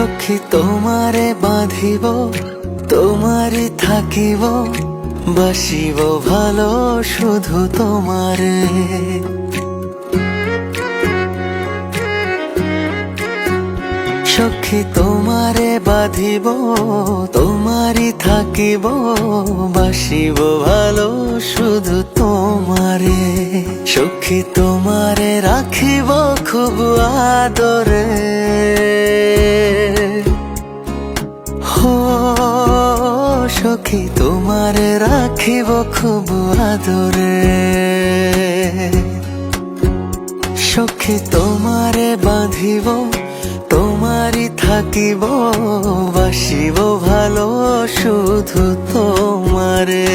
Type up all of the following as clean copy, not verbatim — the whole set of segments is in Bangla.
সখী তোমারে বাঁধিব, তোমারই থাকিব, বাসিব ভালো শুধু তোমারে। সখী তোমারে বাঁধিব, তোমারই থাকিব, বাসিব ভালো শুধু তোমারে। সখী তোমারে রাখিব খুব আদরে, হো সখী তোমারে রাখিব খুব আদরে। সখী তোমারে বাঁধিব, তোমারই থাকিব, বাসিব ভালো শুধু তোমারে।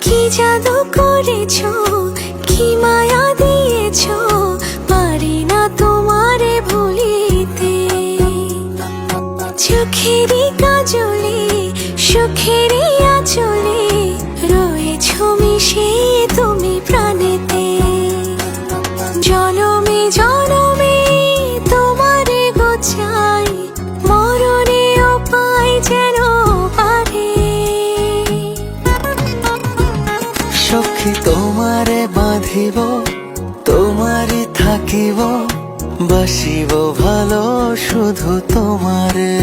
কি জাদু করেছো, কি মায়া দিয়েছো, পারি না তোমারে ভুলিতে। চোখেরই কাজলে, সুখেরই আঁচলে, রয়েছো মিশে তুমি প্রাণেতে। জনমে জনমে তোমারে গোছাই, মরণেও পাই যেন পারে। সখী তোমারে বাঁধিব, তোমারই থাকিব, বাসিব ভালো শুধু তোমারে।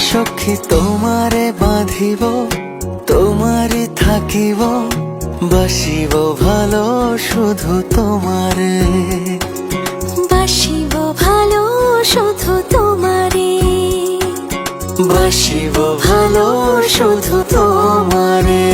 সখী তোমারে বাঁধিব, তোমারই থাকিব, বাসিব ভালো শুধু তোমারে। বাসিব ভালো শুধু তোমারে, বাসিব ভালো শুধু তোমারে।